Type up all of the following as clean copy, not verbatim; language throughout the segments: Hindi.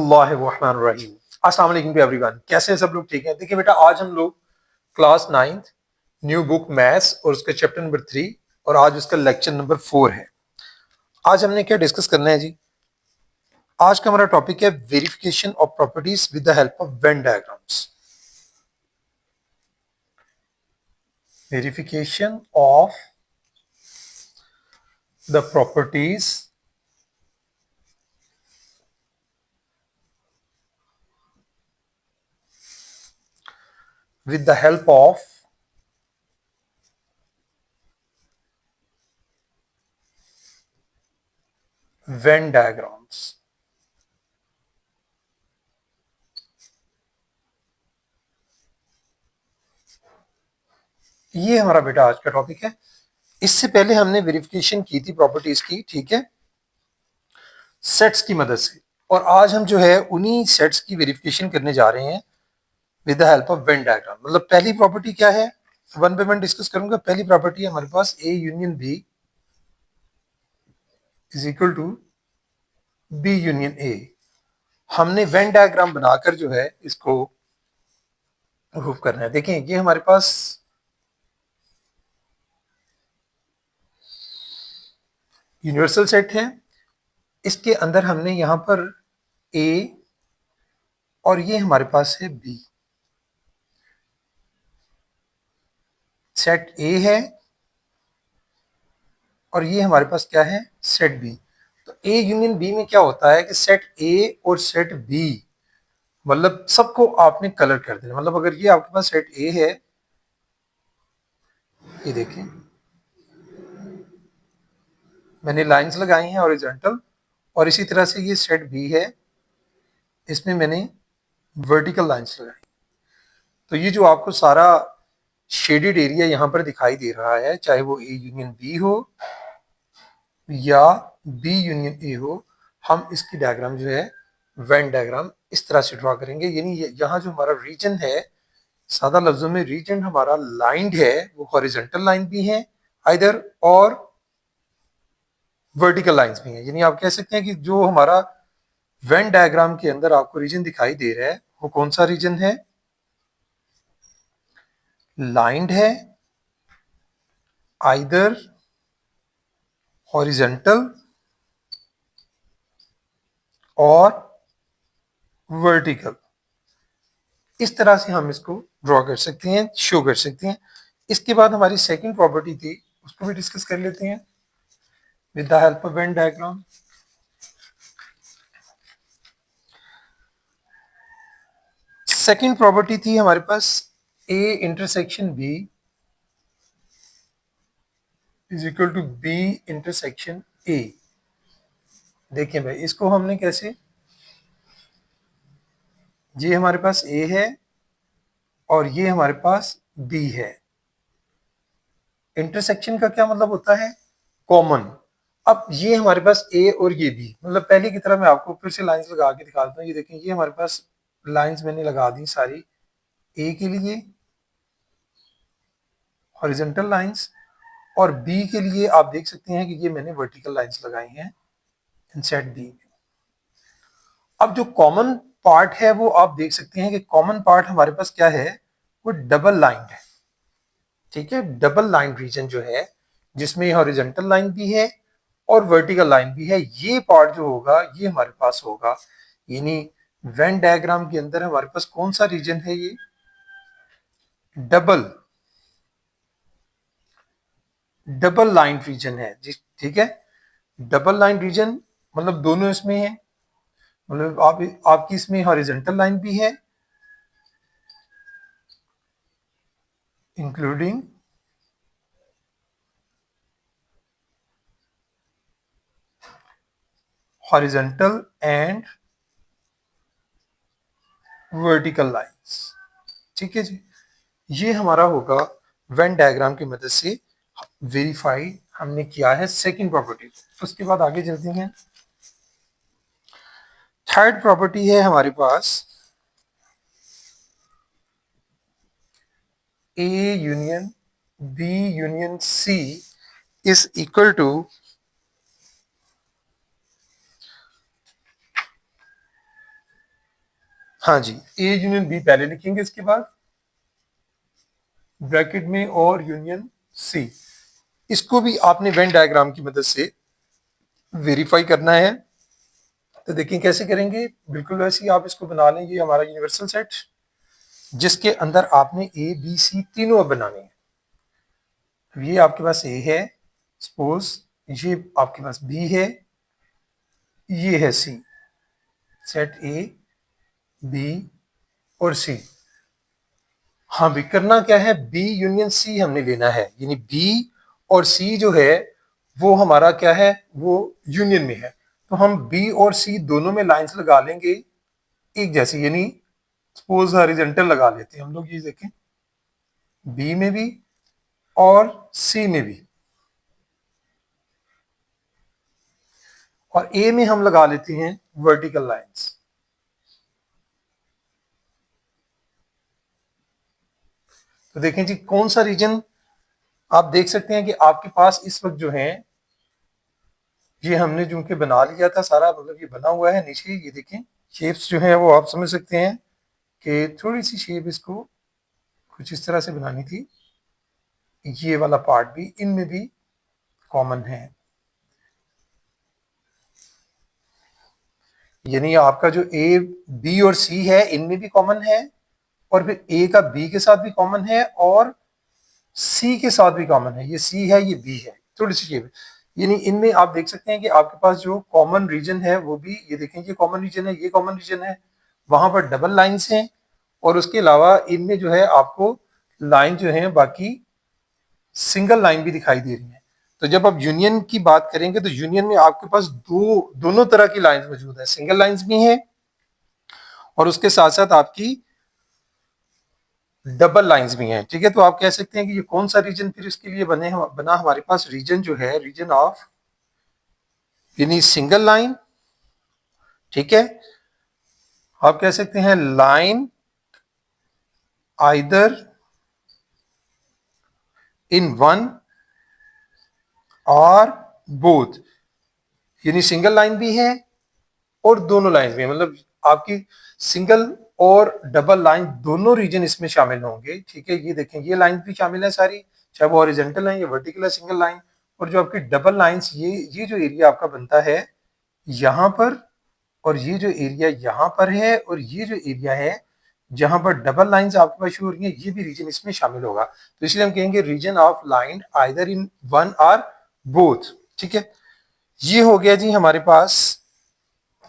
बिस्मिल्लाहिर्रहमानिर्रहीम। अस्सलाम वालेकुम टू एवरीवन। कैसे हैं सब लोग? ठीक हैं? देखिए बेटा, आज हम लोग class 9th new book maths और उसके चैप्टर नंबर 3 और आज उसका लेक्चर नंबर 4 है। आज हमने क्या डिस्कस करना है जी? आज का हमारा टॉपिक है verification of properties with the help of Venn diagrams. Verification of the properties with the help of Venn diagrams। ये हमारा बेटा आज का टॉपिक है। इससे पहले हमने वेरिफिकेशन की थी प्रॉपर्टीज की, ठीक है, सेट्स की मदद से, और आज हम जो है उन्हीं सेट्स की वेरिफिकेशन करने जा रहे हैं with the help of Venn diagram. मतलब पहली प्रॉपर्टी क्या है, वन बाय वन डिस्कस करूंगा। पहली प्रॉपर्टी है हमारे पास A union B is equal to B union A. हमने वेन डायग्राम बनाकर जो है इसको प्रूव करना है। देखें, ये हमारे पास यूनिवर्सल सेट है। इसके अंदर हमने यहां पर ए और ये हमारे पास है बी। सेट ए है और ये हमारे पास क्या है, सेट बी। तो ए यूनियन बी में क्या होता है कि सेट ए और सेट बी, मतलब सबको आपने कलर कर देना। मतलब अगर ये आपके पास सेट ए है, ये देखें मैंने लाइंस लगाई हैं हॉरिजॉन्टल, और इसी तरह से ये सेट बी है, इसमें मैंने वर्टिकल लाइंस लगाई। तो ये जो आपको सारा शेडेड एरिया यहाँ पर दिखाई दे रहा है, चाहे वो ए यूनियन बी हो या बी यूनियन ए हो, हम इसकी डायग्राम जो है वेन डायग्राम इस तरह से ड्रॉ करेंगे। यानी यहाँ जो हमारा रीजन है, सादा लफ्जों में रीजन हमारा लाइंड है, वो हॉरिजॉन्टल लाइन भी है आइदर और वर्टिकल लाइंस भी हैं। यानी आप कह सकते हैं कि जो हमारा वेन डायग्राम के अंदर आपको रीजन दिखाई दे रहा है, वो कौन सा रीजन है, लाइंड है, आइदर हॉरिजॉन्टल और वर्टिकल। इस तरह से हम इसको ड्रॉ कर सकते हैं, शो कर सकते हैं। इसके बाद हमारी सेकंड प्रॉपर्टी थी, उसको भी डिस्कस कर लेते हैं with the help of Venn diagram. Second property थी हमारे पास A intersection B is equal to B intersection A. देखिए भाई, इसको हमने कैसे, ये हमारे पास ए है और ये हमारे पास बी है। इंटरसेक्शन का क्या मतलब होता है, कॉमन। अब ये हमारे पास ए और ये बी, मतलब पहले की तरह मैं आपको फिर से लाइंस लगा के दिखा देता हूँ। ये देखें, ये हमारे पास लाइंस मैंने लगा दी सारी ए के लिए हॉरिजॉन्टल लाइंस, और बी के लिए आप देख सकते हैं कि ये मैंने वर्टिकल लाइंस लगाई हैं इन सेट बी में। अब जो कॉमन पार्ट है वो आप देख सकते हैं कि कॉमन पार्ट हमारे पास क्या है, वो डबल लाइन है। ठीक है, डबल लाइन रीजन जो है, जिसमें हॉरिजॉन्टल लाइन भी है और वर्टिकल लाइन भी है, ये पार्ट जो होगा ये हमारे पास होगा। यानी वेन डायग्राम के अंदर हमारे पास कौन सा रीजन है, ये डबल डबल लाइन रीजन है जी। ठीक है, डबल लाइन रीजन मतलब दोनों इसमें है, मतलब आपकी इसमें हॉरिजॉन्टल लाइन भी है including horizontal and vertical lines. ठीक है जी, ये हमारा होगा वेन डायग्राम की मदद से वेरीफाई हमने किया है सेकंड प्रॉपर्टी। उसके बाद आगे चलते हैं। थर्ड प्रॉपर्टी है हमारे पास A union B union C is equal to हाँ जी, ए यूनियन बी पहले लिखेंगे, इसके बाद ब्रैकेट में और यूनियन सी। इसको भी आपने वेन डायग्राम की मदद से वेरीफाई करना है। तो देखिए कैसे करेंगे, बिल्कुल वैसे ही आप इसको बना लेंगे, हमारा यूनिवर्सल सेट जिसके अंदर आपने ए बी सी तीनों बनाने हैं। तो ये आपके पास ए है, सपोज ये आपके पास बी है, ये है सी, सेट ए बी और सी। हाँ भी करना क्या है, बी यूनियन सी हमने लेना है, यानी बी और सी जो है वो हमारा क्या है, वो यूनियन में है। तो हम बी और सी दोनों में लाइंस लगा लेंगे एक जैसी, यानी सपोज हॉरिजॉन्टल लगा लेते हैं हम लोग। ये देखें, बी में भी और सी में भी, और ए में हम लगा लेते हैं वर्टिकल लाइंस। तो देखें जी कौन सा रीजन, आप देख सकते हैं कि आपके पास इस वक्त जो है, ये हमने जो कि बना लिया था सारा, मतलब ये बना हुआ है नीचे। ये देखें शेप्स जो है वो आप समझ सकते हैं कि थोड़ी सी शेप इसको कुछ इस तरह से बनानी थी। ये वाला पार्ट भी इनमें भी कॉमन है, यानी आपका जो ए बी और सी है इनमें भी कॉमन है, और फिर ए का बी के साथ भी कॉमन है, और सी के साथ भी कॉमन है। ये सी है, ये बी है, थोड़ी सी शेप, यानी इनमें आप देख सकते हैं कि आपके पास जो कॉमन रीजन है वो भी, ये देखें ये कॉमन रीजन है, ये कॉमन रीजन है, वहां पर डबल लाइंस हैं, और उसके अलावा इनमें जो है आपको लाइन जो है बाकी सिंगल लाइन भी दिखाई दे रही है। तो जब आप यूनियन की बात करेंगे तो यूनियन में आपके पास दोनों तरह की लाइंस मौजूद है, सिंगल लाइंस भी हैं और उसके साथ साथ आपकी डबल लाइंस भी हैं। ठीक है, तो आप कह सकते हैं कि ये कौन सा रीजन फिर इसके लिए बना हमारे पास, रीजन जो है रीजन ऑफ यानी सिंगल लाइन। ठीक है, आप कह सकते हैं लाइन आइदर इन वन और बोथ, यानी सिंगल लाइन भी है और दोनों लाइन भी है, मतलब आपकी सिंगल और डबल लाइन दोनों रीजन इसमें शामिल होंगे। ठीक है, ये देखें ये लाइन भी शामिल है सारी, चाहे वो हॉरिजॉन्टल है या वर्टिकल है, सिंगल लाइन। और जो आपकी डबल लाइंस, ये जो एरिया आपका बनता है यहां पर, और ये जो एरिया यहां पर है, और ये जो एरिया है जहां पर डबल लाइंस आपके पास शुरू हो रही है, ये भी रीजन इसमें शामिल होगा। तो इसलिए हम कहेंगे region of line either in one और बोथ। ठीक है, ये हो गया जी हमारे पास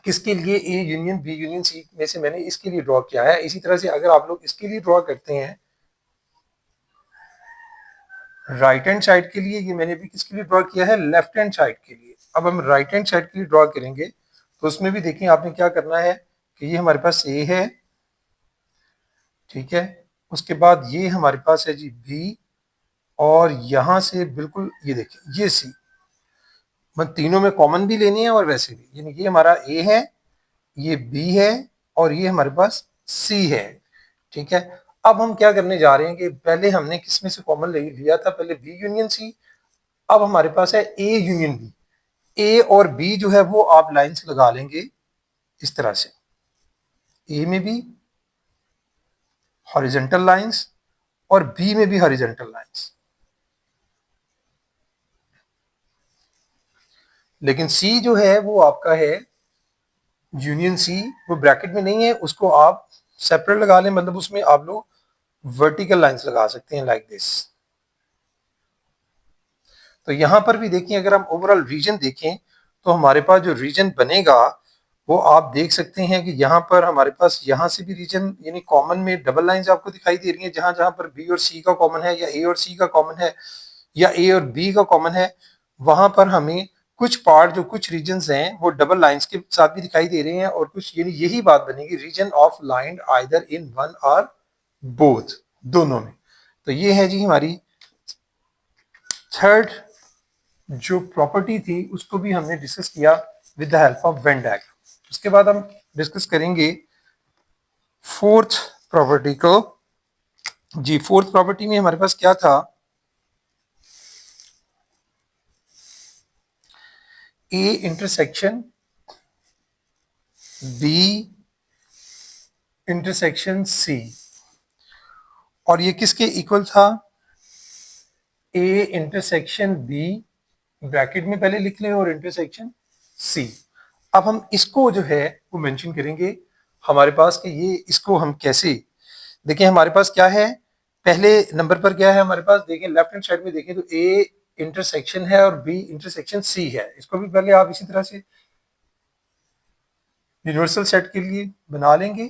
किसके लिए, A union B union C में से मैंने इसके लिए ड्रॉ किया है। इसी तरह से अगर आप लोग इसके लिए ड्रॉ करते हैं राइट हैंड साइड के लिए, ये मैंने भी किसके लिए ड्रॉ किया है, लेफ्ट हैंड साइड के लिए। अब हम राइट हैंड साइड के लिए ड्रॉ करेंगे तो उसमें भी देखिए आपने क्या करना है कि ये हमारे पास ए है, ठीक है, उसके बाद ये हमारे पास है जी बी, और यहां से बिल्कुल ये देखिए ये सी, मतलब तीनों में कॉमन भी लेनी है और वैसे भी, यानी ये हमारा ए है, ये बी है, और ये हमारे पास सी है। ठीक है, अब हम क्या करने जा रहे हैं कि पहले हमने किस में से कॉमन लिया था, पहले बी यूनियन सी, अब हमारे पास है ए यूनियन बी। ए और बी जो है वो आप लाइंस लगा लेंगे इस तरह से, ए में भी हॉरिजॉन्टल लाइंस और बी में भी हॉरिजॉन्टल लाइंस। लेकिन सी जो है वो आपका है यूनियन सी, वो ब्रैकेट में नहीं है, उसको आप सेपरेट लगा लें, मतलब उसमें आप लोग वर्टिकल लाइंस लगा सकते हैं लाइक दिस। तो यहां पर भी देखिए अगर हम ओवरऑल रीजन देखें तो हमारे पास जो रीजन बनेगा वो आप देख सकते हैं कि यहाँ पर हमारे पास यहाँ से भी रीजन यानी कॉमन में डबल लाइंस आपको दिखाई दे रही हैं, जहां जहां पर बी और सी का कॉमन है, या ए और सी का कॉमन है, या ए और बी का कॉमन है, वहां पर हमें कुछ पार्ट जो कुछ रीजन हैं वो डबल लाइंस के साथ भी दिखाई दे रहे हैं, और कुछ यानी यही बात बनेगी region of line either in one और बोथ, दोनों में। तो ये है जी हमारी थर्ड जो प्रॉपर्टी थी, उसको भी हमने डिस्कस किया with the help of Venn diagram. उसके बाद हम डिस्कस करेंगे फोर्थ प्रॉपर्टी को। जी फोर्थ प्रॉपर्टी में हमारे पास क्या था, A intersection B intersection C, और ये किसके इक्वल था? ए इंटरसेक्शन बी, ब्रैकेट में पहले लिख लें, और इंटरसेक्शन सी। अब हम इसको जो है वो मेंशन करेंगे हमारे पास कि ये इसको हम कैसे देखें। हमारे पास क्या है, पहले नंबर पर क्या है हमारे पास, देखें लेफ्ट हैंड साइड में देखें तो ए इंटरसेक्शन है और बी इंटरसेक्शन सी है। इसको भी पहले आप इसी तरह से यूनिवर्सल सेट के लिए बना लेंगे,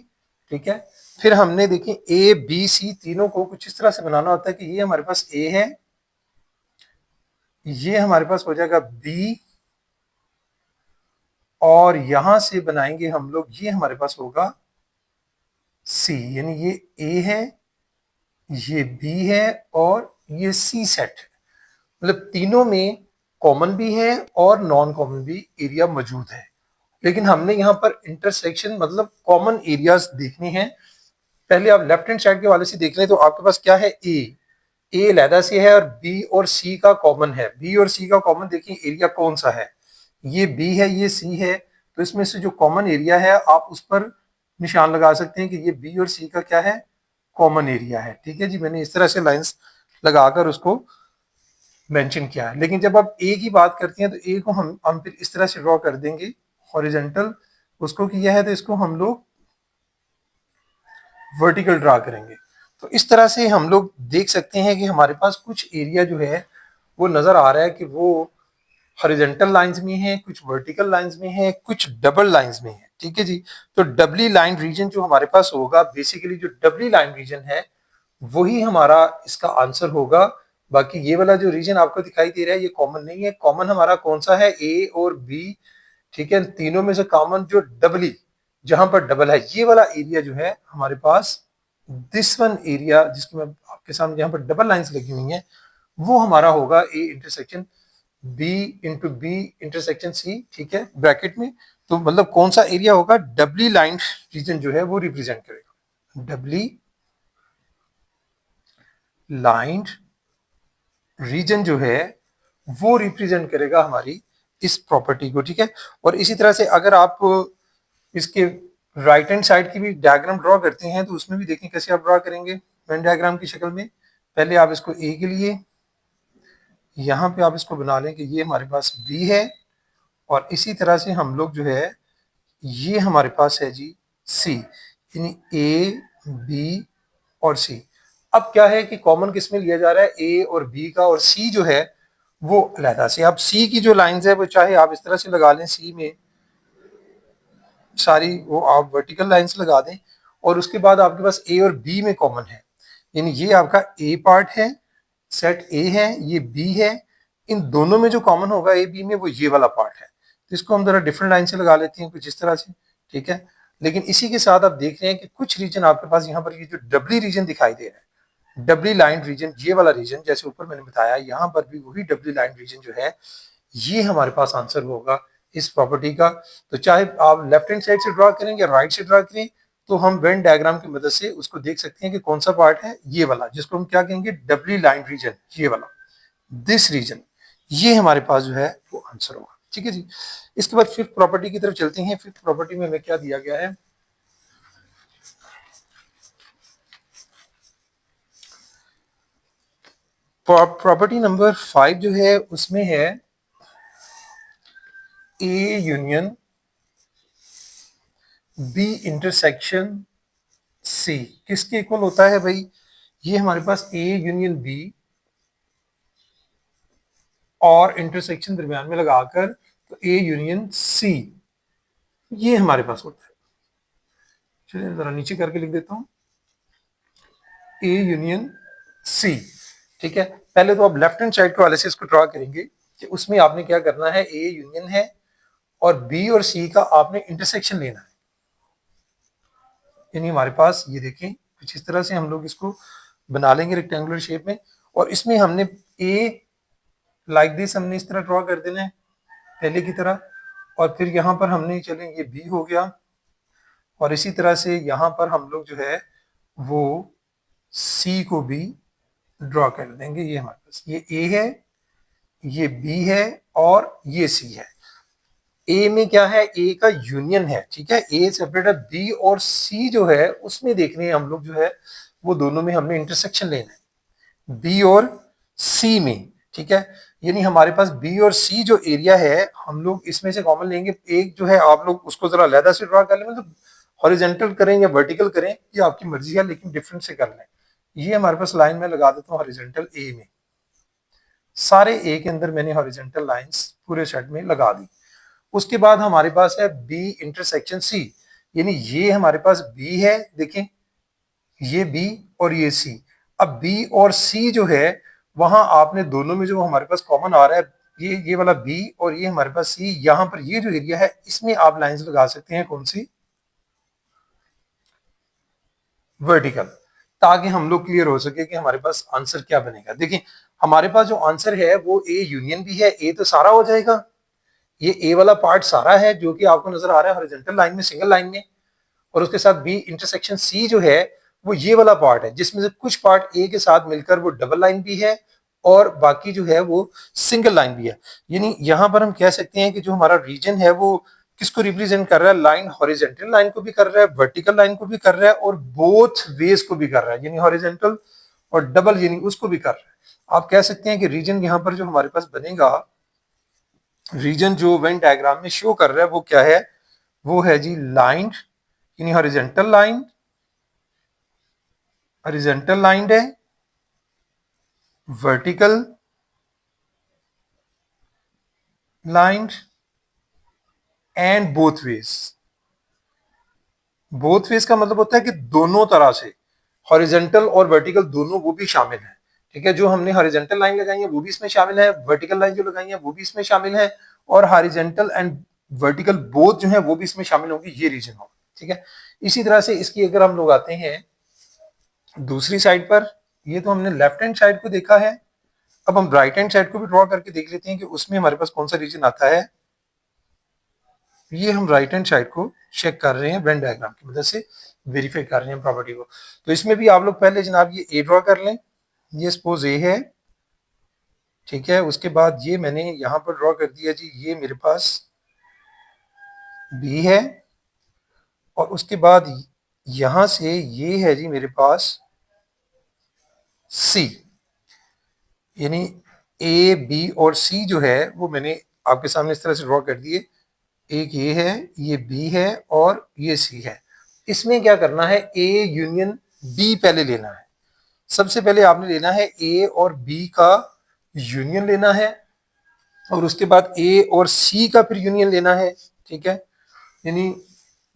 ठीक है। फिर हमने देखें ए बी सी तीनों को कुछ इस तरह से बनाना होता है कि ये हमारे पास ए है, ये हमारे पास हो जाएगा बी, और यहां से बनाएंगे हम लोग, ये हमारे पास होगा सी। यानी ये ए है, ये बी है, और ये सी सेट है। मतलब तीनों में कॉमन भी है और नॉन कॉमन भी एरिया मौजूद है, लेकिन हमने यहाँ पर इंटरसेक्शन मतलब कॉमन एरियाज देखने हैं। पहले आप लेफ्ट हैंड साइड के वाले से देख लें तो आपके पास क्या है, ए अलहदा से है और बी और सी का कॉमन है। बी और सी का कॉमन देखिए एरिया कौन सा है, ये बी है ये सी है, तो इसमें से जो कॉमन एरिया है आप उस पर निशान लगा सकते हैं कि ये बी और सी का क्या है, कॉमन एरिया है। ठीक है जी, मैंने इस तरह से लाइंस लगाकर उसको मेंशन किया है। लेकिन जब आप ए की बात करते हैं तो ए को हम फिर इस तरह से ड्रॉ कर देंगे, हॉरिजॉन्टल उसको किया है तो इसको हम लोग वर्टिकल ड्रा करेंगे। तो इस तरह से हम लोग देख सकते हैं कि हमारे पास कुछ एरिया जो है वो नजर आ रहा है कि वो हॉरिजॉन्टल लाइंस में है, कुछ वर्टिकल लाइंस में है, कुछ डबल लाइंस में है। ठीक है जी, तो डबली लाइन रीजन जो हमारे पास होगा, बेसिकली जो डबली लाइन रीजन है वही हमारा इसका आंसर होगा। बाकी ये वाला जो रीजन आपको दिखाई दे रहा है ये कॉमन नहीं है। कॉमन हमारा कौन सा है, ए और बी, ठीक है। तीनों में से कॉमन जो डबली, जहां पर डबल है, ये वाला एरिया जो है हमारे पास, दिस वन एरिया जिसकी मैं आपके सामने जहां पर डबल लाइंस लगी हुई हैं, वो हमारा होगा A intersection B into B intersection C, ठीक है, ब्रैकेट में। तो मतलब कौन सा एरिया होगा, डबली लाइन रीजन जो है वो रिप्रेजेंट करेगा, डबली लाइन रीजन जो है वो रिप्रेजेंट करेगा हमारी इस प्रॉपर्टी को, ठीक है। और इसी तरह से अगर आप इसके राइट हैंड साइड की भी डायग्राम ड्रॉ करते हैं तो उसमें भी देखें कैसे आप ड्रॉ करेंगे वेन डायग्राम की शक्ल में। पहले आप इसको ए के लिए यहाँ पे आप इसको बना लें कि ये हमारे पास बी है, और इसी तरह से हम लोग जो है ये हमारे पास है जी सी, यानी ए बी और सी। अब क्या है कि कॉमन किस में लिया जा रहा है, ए और बी का, और सी जो है वो अलहदा से। अब सी की जो लाइंस है वो चाहे आप इस तरह से लगा लें, सी में सारी वो आप वर्टिकल लाइंस लगा दें, और उसके बाद आपके पास ए और बी में कॉमन है, यानी ये आपका ए पार्ट है, सेट ए है, ये बी है, इन दोनों में जो कॉमन होगा ए बी में वो ये वाला पार्ट है। तो इसको हम जरा डिफरेंट लाइन से लगा लेते हैं कुछ इस तरह से, ठीक है। लेकिन इसी के साथ आप देख रहे हैं कि कुछ रीजन आपके पास यहाँ पर ये जो डबली रीजन दिखाई दे रहा है, डबली लाइन रीजन, ये वाला रीजन जैसे ऊपर मैंने बताया, यहाँ पर भी वही डबली लाइन रीजन जो है ये हमारे पास आंसर होगा इस प्रॉपर्टी का। तो चाहे आप लेफ्ट हैंड साइड से ड्रॉ करें या राइट से ड्रॉ करें, तो हम वेन डायग्राम की मदद से उसको देख सकते हैं कि कौन सा पार्ट है, ये वाला जिसको हम क्या कहेंगे, डबली लाइन रीजन, ये वाला, दिस रीजन, ये हमारे पास जो है वो आंसर होगा। ठीक है जी, इसके बाद फिफ्थ प्रॉपर्टी की तरफ चलते हैं। फिफ्थ प्रॉपर्टी में हमें क्या दिया गया है, प्रॉपर्टी नंबर 5 जो है उसमें है A union B intersection C किसके इक्वल होता है भाई, ये हमारे पास ए यूनियन बी और इंटरसेक्शन दरमियान में लगाकर तो ए यूनियन सी, ये हमारे पास होता है। चलिए जरा नीचे करके लिख देता हूं, ए यूनियन सी, ठीक है। पहले तो आप लेफ्ट हैंड साइड के वाले से इसको ड्रॉ करेंगे कि उसमें आपने क्या करना है, ए यूनियन है और बी और सी का आपने इंटरसेक्शन लेना है। यानी हमारे पास ये देखें कुछ इस तरह से हम लोग इसको बना लेंगे रेक्टेंगुलर शेप में, और इसमें हमने ए लाइक दिस हमने इस तरह ड्रॉ कर देना है पहले की तरह, और फिर यहाँ पर हमने चले ये बी हो गया, और इसी तरह से यहाँ पर हम लोग जो है वो सी को भी ड्रॉ कर देंगे। ये हमारे पास ये ए है, ये बी है और ये सी है। ए में क्या है, ए का यूनियन है, ठीक है, ए सेपरेट है, बी और सी जो है उसमें देखने हैं हम लोग जो है वो दोनों में हमने इंटरसेक्शन लेना है, बी और सी में, ठीक है। यानी हमारे पास बी और सी जो एरिया है हम लोग इसमें से कॉमन लेंगे, एक जो है आप लोग उसको जरा अलहदा से ड्रॉ कर लें, मतलब हॉरिजेंटल करें या वर्टिकल करें ये आपकी मर्जी है, लेकिन डिफरेंट से कर लें। ये हमारे पास लाइन में लगा देता हूँ हॉरिजेंटल ए में, सारे ए के अंदर मैंने हॉरिजेंटल लाइंस पूरे सेट में लगा दी। उसके बाद हमारे पास है बी इंटरसेक्शन सी, यानी ये हमारे पास बी है, देखें ये बी और ये सी। अब बी और सी जो है वहां आपने दोनों में जो हमारे पास कॉमन आ रहा है, ये वाला बी और ये हमारे पास सी, यहां पर ये जो एरिया है इसमें आप लाइंस लगा सकते हैं, कौन सी, वर्टिकल, ताकि हम लोग क्लियर हो सके कि हमारे पास आंसर क्या बनेगा। देखिए हमारे पास जो आंसर है वो ए यूनियन बी है, ए तो सारा हो जाएगा, ये ए वाला पार्ट सारा है जो कि आपको नजर आ रहा है हॉरिजॉन्टल लाइन में, सिंगल लाइन में, और उसके साथ बी इंटरसेक्शन सी जो है वो ये वाला पार्ट है जिसमें से कुछ पार्ट ए के साथ मिलकर वो डबल लाइन भी है और बाकी जो है वो सिंगल लाइन भी है। यानी यहां पर हम कह सकते हैं कि जो हमारा रीजन है वो किसको रिप्रेजेंट कर रहा है, लाइन हॉरिजॉन्टल लाइन को भी कर रहा है, वर्टिकल लाइन को भी कर रहा है और बोथ वेज को भी कर रहा है, यानी हॉरिजॉन्टल और डबल यानी उसको भी कर रहा है। आप कह सकते हैं कि रीजन यहां पर जो हमारे पास बनेगा, रीजन जो वेन डायग्राम में शो कर रहा है वो क्या है, वो है जी लाइन, यानी हॉरिजेंटल लाइन है, vertical line and both ways. Both ways का मतलब होता है कि दोनों तरह से, हॉरिजेंटल और वर्टिकल दोनों वो भी शामिल है, ठीक है। जो हमने हॉरिजेंटल लाइन लगाई है वो भी इसमें शामिल है, वर्टिकल लाइन जो लगाई है वो भी इसमें शामिल है, और हॉरिजेंटल एंड वर्टिकल बोथ जो है वो भी इसमें शामिल होगी, ये रीजन होगा, ठीक है। इसी तरह से इसकी अगर हम लोग आते हैं दूसरी साइड पर, ये तो हमने लेफ्ट हैंड साइड को देखा है, अब हम राइट हैंड साइड को भी ड्रॉ करके देख लेते हैं कि उसमें हमारे पास कौन सा रीजन आता है। ये हम राइट हैंड साइड को चेक कर रहे हैं वेन डायग्राम की मदद से, वेरीफाई कर रहे हैं प्रॉपर्टी को। तो इसमें भी आप लोग पहले जनाब ये ए ड्रॉ कर लें, ये सपोज ए है, ठीक है। उसके बाद ये मैंने यहां पर ड्रॉ कर दिया जी, ये मेरे पास बी है, और उसके बाद यहां से ये है जी मेरे पास सी, यानी ए बी और सी जो है वो मैंने आपके सामने इस तरह से ड्रॉ कर दिए, एक ये है, ये बी है और ये सी है। इसमें क्या करना है, ए यूनियन बी पहले लेना है, सबसे पहले आपने लेना है ए और बी का यूनियन लेना है, और उसके बाद ए और सी का फिर यूनियन लेना है, ठीक है। यानी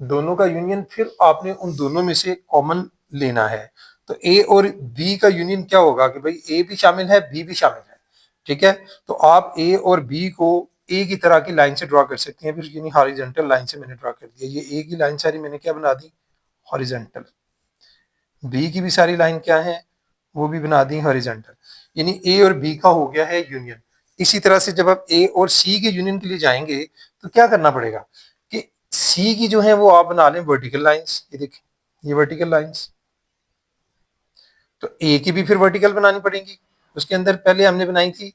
दोनों का यूनियन फिर आपने उन दोनों में से कॉमन लेना है। तो ए और बी का यूनियन क्या होगा कि भाई ए भी शामिल है बी भी शामिल है, ठीक है। तो आप ए और बी को ए की तरह की लाइन से ड्रॉ कर सकते हैं, फिर यानी हॉरिजॉन्टल लाइन से मैंने ड्रॉ कर दिया, ये ए की लाइन सारी मैंने क्या बना दी, हॉरिजॉन्टल, बी की भी सारी लाइन क्या है, वो भी बना दी हॉरिजॉन्टल, यानी ए और बी का हो गया है यूनियन। इसी तरह से जब आप ए और सी के यूनियन के लिए जाएंगे तो क्या करना पड़ेगा कि सी की जो है वो आप बना लें वर्टिकल लाइंस, ये देखिए ये वर्टिकल लाइंस, तो ए की भी फिर वर्टिकल बनानी पड़ेगी, उसके अंदर पहले हमने बनाई थी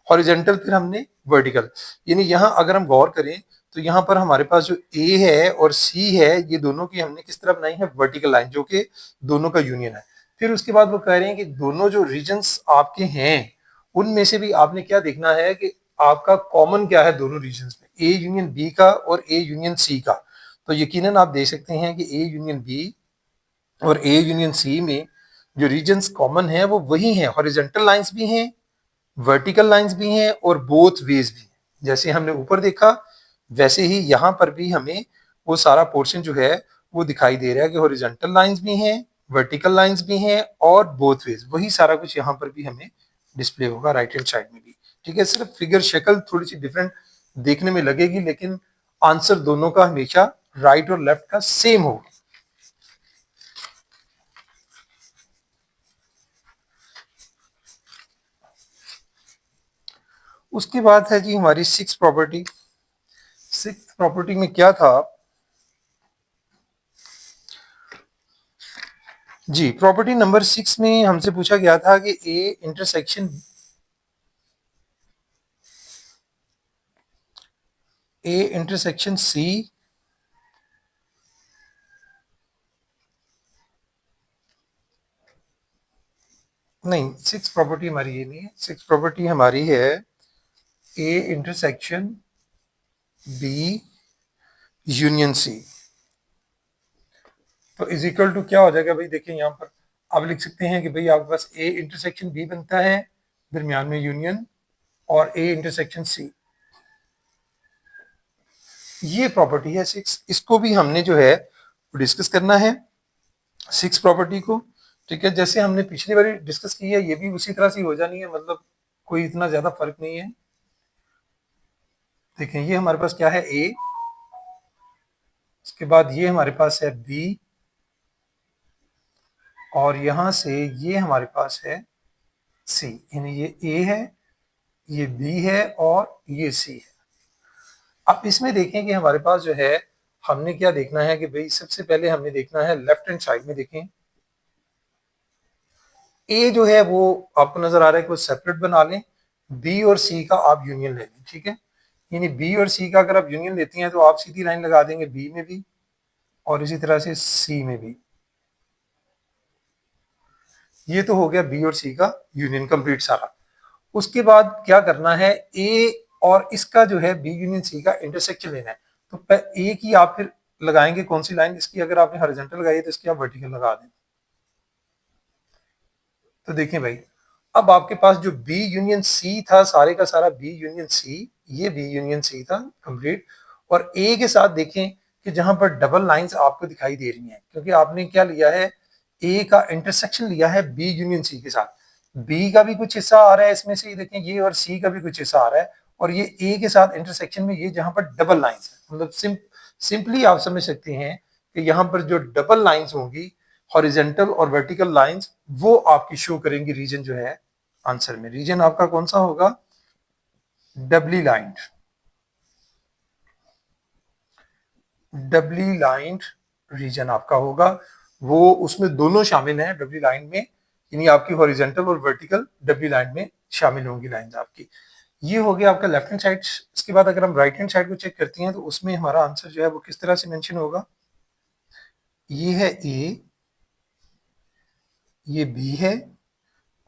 हॉरिजेंटल फिर हमने वर्टिकल। यानी यहां अगर हम गौर करें तो यहां पर हमारे पास जो ए है और सी है ये दोनों की हमने किस तरह बनाई है, वर्टिकल लाइन, जो कि दोनों का यूनियन है। फिर उसके बाद वो कह रहे हैं कि दोनों जो रीजन्स आपके हैं उनमें से भी आपने क्या देखना है कि आपका कॉमन क्या है दोनों रीजन्स में, ए यूनियन बी का और ए यूनियन सी का। तो यकीनन आप देख सकते हैं कि ए यूनियन बी और ए यूनियन सी में जो रीजन्स कॉमन है वो वही हैं, हॉरिजॉन्टल लाइंस भी हैं, वर्टिकल लाइंस भी हैं और बोथ वेज भी। जैसे हमने ऊपर देखा वैसे ही यहाँ पर भी हमें वो सारा पोर्शन जो है वो दिखाई दे रहा है कि हॉरिजॉन्टल लाइंस भी हैं, वर्टिकल लाइंस भी हैं और बोथ वेज, वही सारा कुछ यहाँ पर भी हमें डिस्प्ले होगा राइट हैंड साइड में भी, ठीक है। सिर्फ फिगर शक्ल थोड़ी सी डिफरेंट देखने में लगेगी, लेकिन आंसर दोनों का हमेशा राइट और लेफ्ट का सेम होगा। उसके बाद है जी हमारी सिक्स प्रॉपर्टी। सिक्स प्रॉपर्टी में क्या था जी, प्रॉपर्टी नंबर 6 में हमसे पूछा गया था कि A intersection A intersection C नहीं, सिक्स प्रॉपर्टी हमारी ये नहीं है, सिक्स प्रॉपर्टी हमारी है A intersection B union C. तो इज इक्वल टू क्या हो जाएगा भाई, देखिए यहाँ पर आप लिख सकते हैं कि भाई आपके पास ए इंटरसेक्शन बी बनता है, दरमियान में यूनियन, और ए इंटरसेक्शन सी, ये प्रॉपर्टी है सिक्स। इसको भी हमने जो है डिस्कस करना है, सिक्स प्रॉपर्टी को। ठीक है, जैसे हमने पिछली बार डिस्कस की है, ये भी उसी तरह से हो जानी है, मतलब कोई इतना ज्यादा फर्क नहीं है। देखें, ये हमारे पास क्या है, ए, इसके बाद ये हमारे पास है बी, और यहां से ये हमारे पास है सी, यानी ये ए है, ये बी है, और ये सी है। अब इसमें देखें कि हमारे पास जो है, हमने क्या देखना है कि भाई सबसे पहले हमने देखना है लेफ्ट हैंड साइड में। देखें, ए जो है वो आपको नजर आ रहा है कि वो सेपरेट बना लें, बी और सी का आप यूनियन ले लें। ठीक है, यानी बी और सी का अगर आप यूनियन लेती हैं तो आप सीधी लाइन लगा देंगे बी में भी और इसी तरह से सी में भी। ये तो हो गया बी और सी का यूनियन कंप्लीट सारा। उसके बाद क्या करना है, ए और इसका जो है बी यूनियन सी का इंटरसेक्शन लेना है। तो ए की आप फिर लगाएंगे कौन सी लाइन, इसकी अगर आपने हॉरिजॉन्टल लगाई है तो इसकी आप वर्टिकल लगा दें। तो देखें भाई, अब आपके पास जो बी यूनियन सी था, सारे का सारा बी यूनियन सी, ये बी यूनियन सी था कंप्लीट। और ए के साथ देखें कि जहां पर डबल लाइंस आपको दिखाई दे रही हैं, क्योंकि आपने क्या लिया है, ए का इंटरसेक्शन लिया है बी यूनियन सी के साथ। बी का भी कुछ हिस्सा आ रहा है इसमें से, देखें ये, और सी का भी कुछ हिस्सा आ रहा है, और ये ए के साथ इंटरसेक्शन में ये जहां पर डबल लाइंस है, मतलब सिंपली आप समझ सकते हैं कि यहां पर जो डबल लाइंस होंगी, हॉरिजेंटल और वर्टिकल लाइंस, वो आपकी शो करेंगी रीजन जो है आंसर में। रीजन आपका कौन सा होगा, डबली लाइंड, डबली लाइंड रीजन आपका होगा। वो उसमें दोनों शामिल हैं डबली लाइन में, यानी आपकी हॉरिजेंटल और वर्टिकल डबली लाइन में शामिल होंगी लाइंस आपकी। ये हो गया आपका लेफ्ट हैंड साइड। इसके बाद अगर हम राइट हैंड साइड को चेक करते हैं तो उसमें हमारा आंसर जो है वो किस तरह से मेंशन होगा, ये है ए, ये बी है,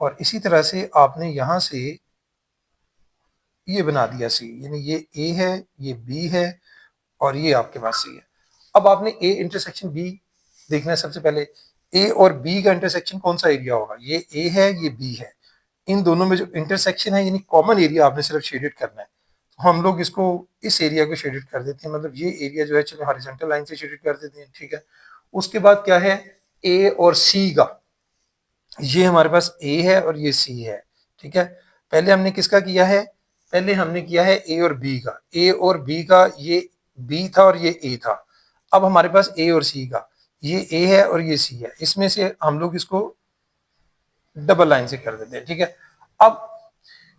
और इसी तरह से आपने यहां से ये बना दिया सी, यानी ये ए है, ये बी है, और ये आपके पास सी है। अब आपने ए इंटरसेक्शन बी देखना है। सबसे पहले ए और बी का इंटरसेक्शन कौन सा एरिया होगा, ये ए है, ये बी है, इन दोनों में जो इंटरसेक्शन है, यानी कॉमन एरिया आपने सिर्फ शेडेड करना है। तो हम लोग इसको इस एरिया को शेडेड कर देते हैं, मतलब ये एरिया जो है चलो हॉरिजॉन्टल लाइन से शेडेड कर देते हैं। ठीक है, उसके बाद क्या है, ए और सी का, ये हमारे पास ए है और ये सी है। ठीक है, पहले हमने किसका किया है, पहले हमने किया है ए और बी का। ए और बी का, ये बी था और ये ए था। अब हमारे पास ए और सी का, ये ए है और ये सी है, इसमें से हम लोग इसको डबल लाइन से कर देते हैं। ठीक है, अब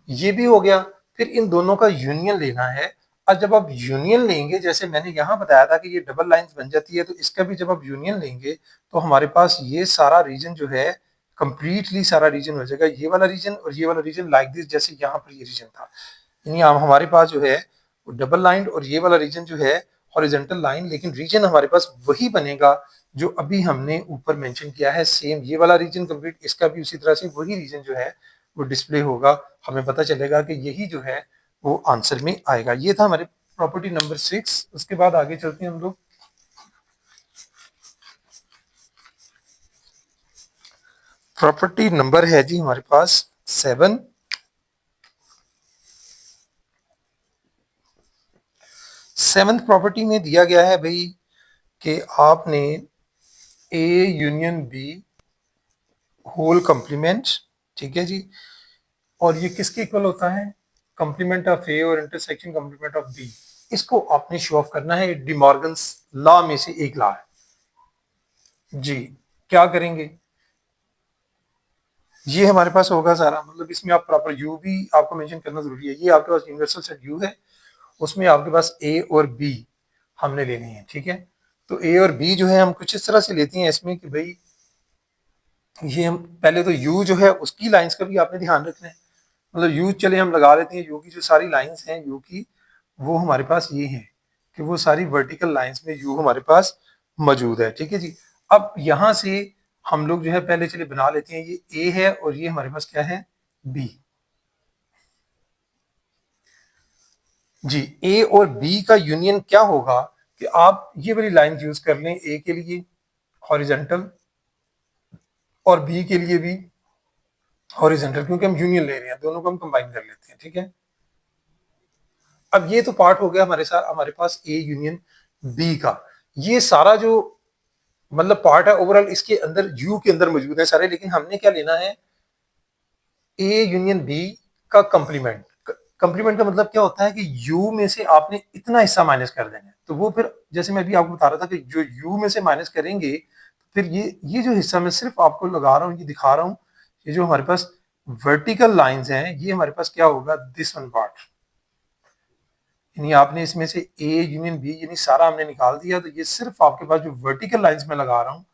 ये भी हो गया, फिर इन दोनों का यूनियन लेना है। अब जब आप यूनियन लेंगे, जैसे मैंने यहां बताया था कि ये डबल लाइंस बन जाती है, तो इसका भी जब आप यूनियन लेंगे तो हमारे पास ये सारा रीजन जो है कंप्लीटली सारा रीजन हो जाएगा, ये वाला रीजन और ये वाला रीजन लाइक दिस, जैसे यहाँ पर ये रीजन था। यानी हमारे पास जो है वो डबल लाइन और ये वाला रीजन जो है हॉरिजॉन्टल लाइन, लेकिन रीजन हमारे पास वही बनेगा जो अभी हमने ऊपर मेंशन किया है, सेम ये वाला रीजन कंप्लीट, इसका भी उसी तरह से वही रीजन जो है वो डिस्प्ले होगा। हमें पता चलेगा कि यही जो है वो आंसर में आएगा। ये था हमारे प्रॉपर्टी नंबर 6। उसके बाद आगे चलते हैं हम लोग। प्रॉपर्टी नंबर है जी हमारे पास 7। सेवंथ प्रॉपर्टी में दिया गया है भाई कि आपने A union B whole complement, ठीक है जी, और ये किसके इक्वल होता है, कॉम्प्लीमेंट ऑफ ए और इंटरसेक्शन कॉम्प्लीमेंट ऑफ बी। इसको आपने शो ऑफ करना है, डिमॉर्गन्स लॉ में से एक लॉ है जी। क्या करेंगे, ये हमारे पास होगा सारा, मतलब इसमें आप प्रॉपर यू भी आपको मेंशन करना जरूरी है। ये आपके पास यूनिवर्सल सेट यू है, उसमें आपके पास ए और बी हमने लेने हैं। ठीक है, तो ए और बी जो है हम कुछ इस तरह से लेते हैं इसमें कि भाई ये हम पहले तो यू जो है उसकी लाइंस का भी आपने ध्यान रखना है, मतलब यू चले हम लगा लेते हैं, यू की जो सारी लाइंस हैं यू की, वो हमारे पास ये है कि वो सारी वर्टिकल लाइंस में यू हमारे पास मौजूद है। ठीक है जी। अब यहां से हम लोग जो है पहले चलिए बना लेते हैं, ये ए है और ये हमारे पास क्या है, बी। जी, ए और बी का यूनियन क्या होगा कि आप ये वाली लाइन यूज कर लें ए के लिए हॉरिजॉन्टल और बी के लिए भी हॉरिजॉन्टल, क्योंकि हम यूनियन ले रहे हैं, दोनों को हम कंबाइन कर लेते हैं। ठीक है। अब ये तो पार्ट हो गया हमारे साथ, हमारे पास ए यूनियन बी का। ये सारा जो मतलब पार्ट है ओवरऑल इसके अंदर यू के अंदर मौजूद है सारे, लेकिन हमने क्या लेना है, ए यूनियन बी का कंप्लीमेंट। कंप्लीमेंट का मतलब क्या होता है कि यू में से आपने इतना हिस्सा माइनस कर देना है, तो वो फिर जैसे मैं भी आपको बता रहा था कि जो यू में से माइनस करेंगे, फिर ये जो हिस्सा मैं सिर्फ आपको लगा रहा हूँ, ये दिखा रहा हूँ, ये जो हमारे पास वर्टिकल लाइंस हैं, ये हमारे पास क्या होगा, दिस वन पार्ट। यानी आपने इसमें से ए यूनियन बी यानी सारा हमने निकाल दिया, तो ये सिर्फ आपके पास जो वर्टिकल लाइंस में लगा रहा हूँ,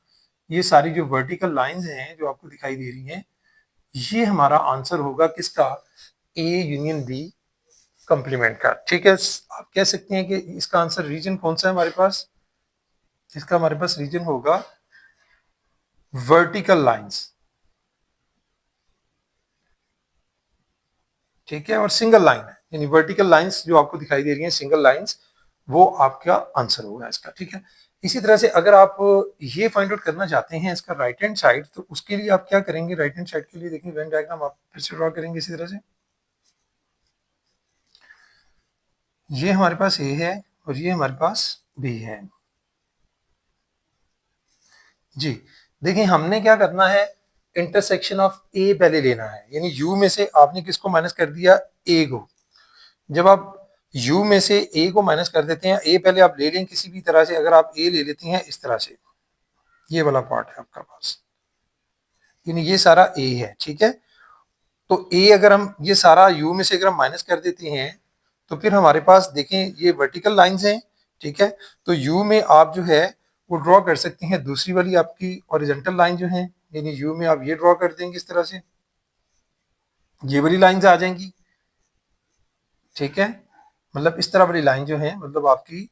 ये सारी जो वर्टिकल लाइंस हैं जो आपको दिखाई दे रही हैं, ये हमारा आंसर होगा किसका, ए यूनियन बी कंप्लीमेंट का। ठीक है। आप कह सकते हैं कि इसका आंसर रीजन कौन सा है हमारे पास, इसका हमारे पास रीजन होगा वर्टिकल लाइंस। ठीक है। और सिंगल लाइन है, यानी वर्टिकल लाइंस जो आपको दिखाई दे रही हैं सिंगल लाइंस, वो आपका आंसर होगा इसका। ठीक है। इसी तरह से अगर आप ये फाइंड आउट करना चाहते हैं इसका राइट हैंड साइड, तो उसके लिए आप क्या करेंगे, राइट हैंड साइड के लिए देखिए वेन डायग्राम आप फिर से ड्रॉ करेंगे इसी तरह से। ये हमारे पास ए है और ये हमारे पास बी है। जी, देखिए हमने क्या करना है, इंटरसेक्शन ऑफ ए पहले लेना है, यानी यू में से आपने किसको माइनस कर दिया, ए को। जब आप u में से a को माइनस कर देते हैं, a पहले आप ले लें किसी भी तरह से, अगर आप a ले लेती हैं इस तरह से, ये वाला पार्ट है आपका पास, यानी ये सारा a है। ठीक है। तो a अगर हम ये सारा u में से अगर हम माइनस कर देते हैं, तो फिर हमारे पास देखें ये वर्टिकल लाइंस हैं। ठीक है। तो u में आप जो है वो ड्रॉ कर सकते हैं दूसरी वाली आपकी हॉरिजॉन्टल लाइन जो है, यानी u में आप ये ड्रॉ कर देंगे इस तरह से, ये वाली लाइंस आ जाएंगी। ठीक है। मतलब इस तरह वाली लाइन जो है, मतलब आपकी